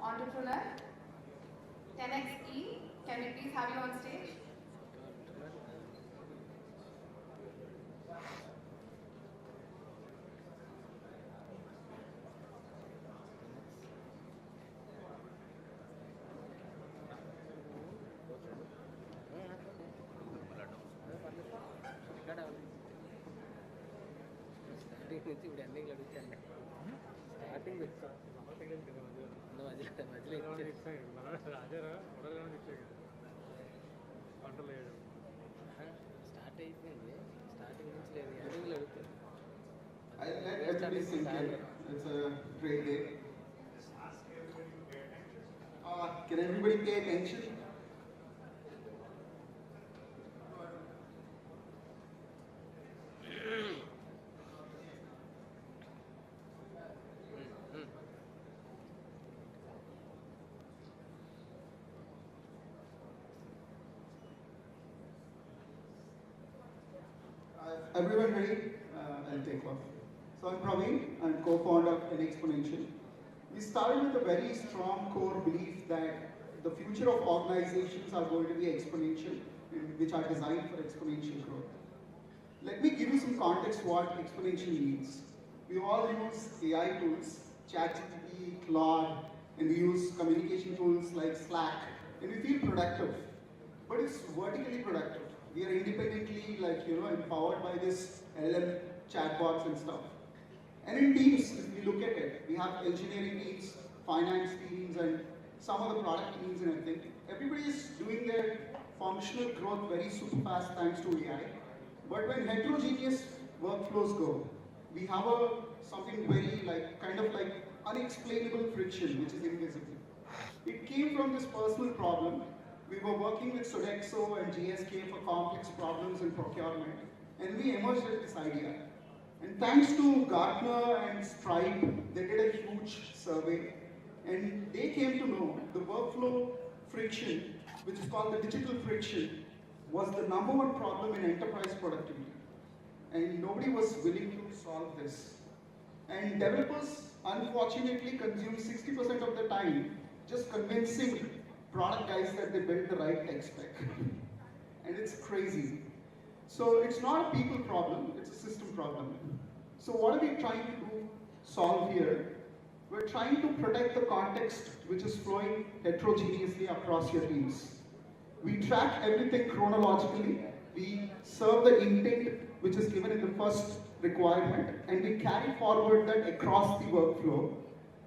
entrepreneur, 10X Can we please have you on stage? I'll let everybody sink in. It's a great day. Can everybody pay attention? Everyone ready? I'll take off. So I'm Praveen, I'm co-founder of 10X Exponential. We started with a very strong core belief that the future of organizations are going to be exponential, which are designed for exponential growth. Let me give you some context what exponential means. We all use AI tools, ChatGPT, Claude, and we use communication tools like Slack, and we feel productive. But it's vertically productive. We are independently, empowered by this LLM chatbots and stuff. And in teams, if we look at it, we have engineering teams, finance teams, and some of the product teams and everything. Everybody is doing their functional growth very super fast thanks to AI. But when heterogeneous workflows go, we have something very unexplainable friction, which is invisible. It came from this personal problem. We were working with Sodexo and GSK for complex problems in procurement, and we emerged with this idea. And thanks to Gartner and Stripe, they did a huge survey, and they came to know the workflow friction, which is called the digital friction, was the #1 problem in enterprise productivity. And nobody was willing to solve this. And developers, unfortunately, consume 60% of the time just convincing product guys that they built the right tech spec. And it's crazy. So it's not a people problem, it's a system problem. So what are we trying to solve here? We're trying to protect the context which is flowing heterogeneously across your teams. We track everything chronologically. We serve the intent which is given in the first requirement, and we carry forward that across the workflow.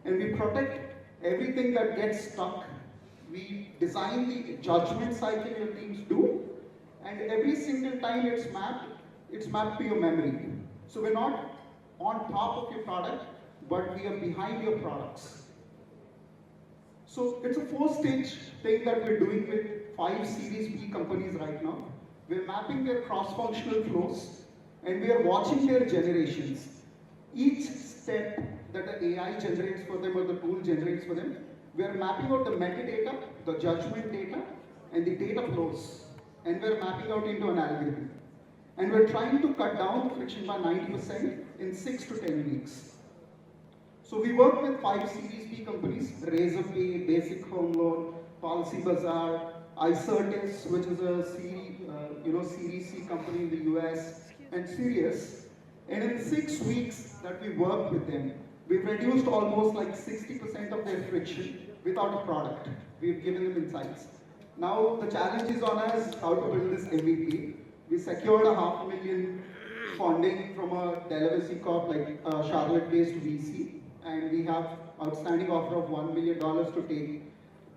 And we protect everything that gets stuck. We design the judgment cycle your teams do, and every single time it's mapped to your memory. So we're not on top of your product, but we are behind your products. So it's a 4-stage thing that we're doing with 5 Series B companies right now. We're mapping their cross-functional flows, and we are watching their generations. Each step that the AI generates for them or the tool generates for them, we are mapping out the metadata, the judgment data, and the data flows. And we're mapping out into an algorithm. And we're trying to cut down the friction by 90% in 6 to 10 weeks. So we work with 5 Series B companies: Razorpay, Basic Home Loan, Policy Bazaar, iCertis, which is a Series C company in the US, and Sirius. And in 6 weeks that we worked with them, we've reduced almost 60% of their friction without a product. We've given them insights. Now the challenge is on us how to build this MVP. We secured a $500,000 funding from a Delaware Corp, Charlotte-based VC, and we have outstanding offer of $1 million to take.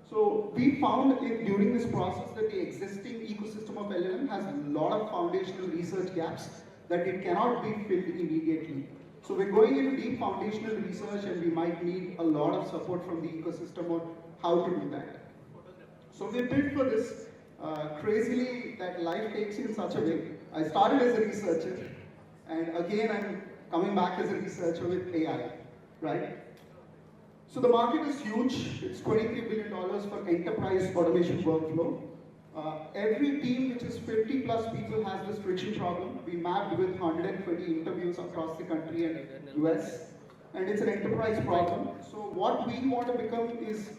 So we found during this process that the existing ecosystem of LLM has a lot of foundational research gaps that it cannot be filled immediately. So we're going into deep foundational research, and we might need a lot of support from the ecosystem on how to do that. So we built for this crazily that life takes you in such a way. I started as a researcher, and again I'm coming back as a researcher with AI, right? So the market is huge. It's $23 billion for enterprise automation workflow. Every team which is 50 plus people has this friction problem. We mapped with 120 interviews across the country and US, and it's an enterprise problem. So what we want to become is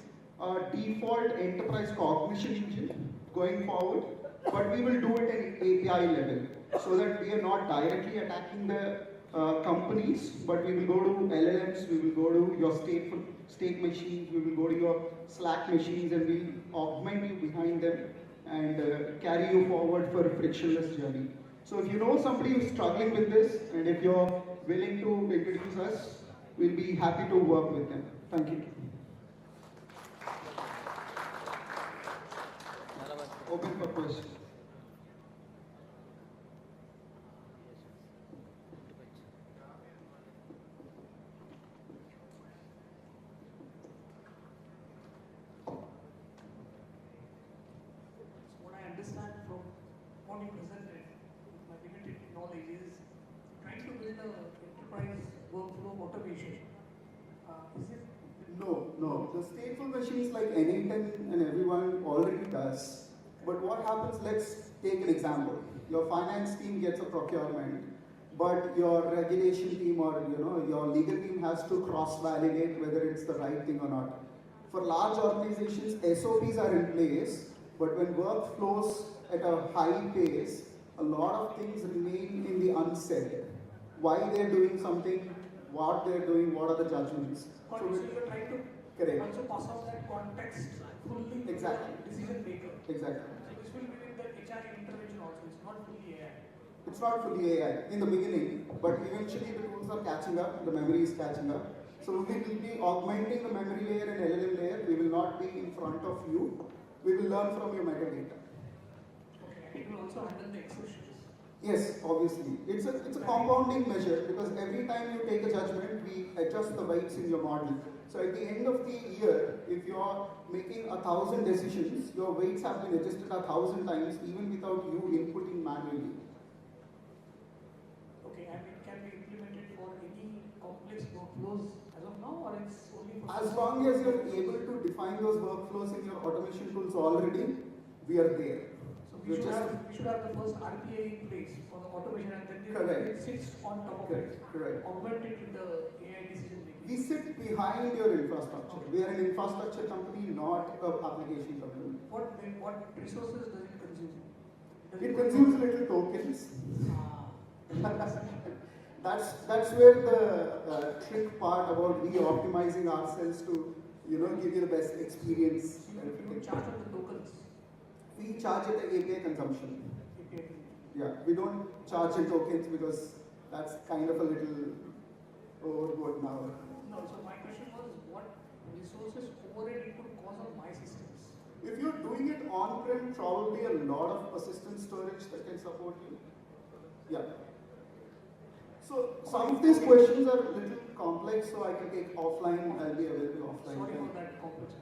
a default enterprise cognition engine going forward, but we will do it at API level so that we are not directly attacking the companies, but we will go to LLMs, we will go to your state machines, we will go to your Slack machines, and we'll augment you behind them and carry you forward for a frictionless journey. So if you know somebody who's struggling with this, and if you're willing to introduce us, we'll be happy to work with them. Thank you. Open for questions. What I understand from what you presented, my limited knowledge is trying to build a enterprise workflow automation. Is it? No. The stateful machines like N8N and everyone already does. But what happens, let's take an example. Your finance team gets a procurement, but your regulation team or your legal team has to cross-validate whether it's the right thing or not. For large organizations, SOPs are in place, but when work flows at a high pace, a lot of things remain in the unsaid. Why they're doing something, what they're doing, what are the judgments. So you're trying to also pass off that context fully to Exactly. the decision maker. Exactly. So this will be with the HR intervention also. It's not fully AI. It's not fully AI in the beginning, but eventually the tools are catching up, the memory is catching up. So we will be augmenting the memory layer and LLM layer. We will not be in front of you. We will learn from your metadata. Okay, and it will also handle the exceptions. Yes, obviously. It's a compounding measure because every time you take a judgment, we adjust the weights in your model. So at the end of the year, if you're making 1,000 decisions, your weights have been adjusted 1,000 times even without you inputting manually. Okay, and it can be implemented for any complex workflows as of now, or it's only for As long as you're able to define those workflows in your automation tools already, we are there. So we should have the first RPA in place for the automation, and then it sits on top of it. Correct. Augment it with the AI decision making. We sit behind your infrastructure. We are an infrastructure company, not an application company. What resources does it consume? It consumes little tokens. Ah. That's where the trick part about re-optimizing ourselves to give you the best experience. You charge on the tokens. We charge at the API consumption. API. Yeah, we don't charge in tokens because that's kind of a little overboard now. No, so my question was, what resources overhead it could cause on my systems? If you're doing it on-prem, probably a lot of persistent storage that can support you. Yeah. So some of these questions are a little complex, so I can take offline. I'll be available offline. Sorry for that complex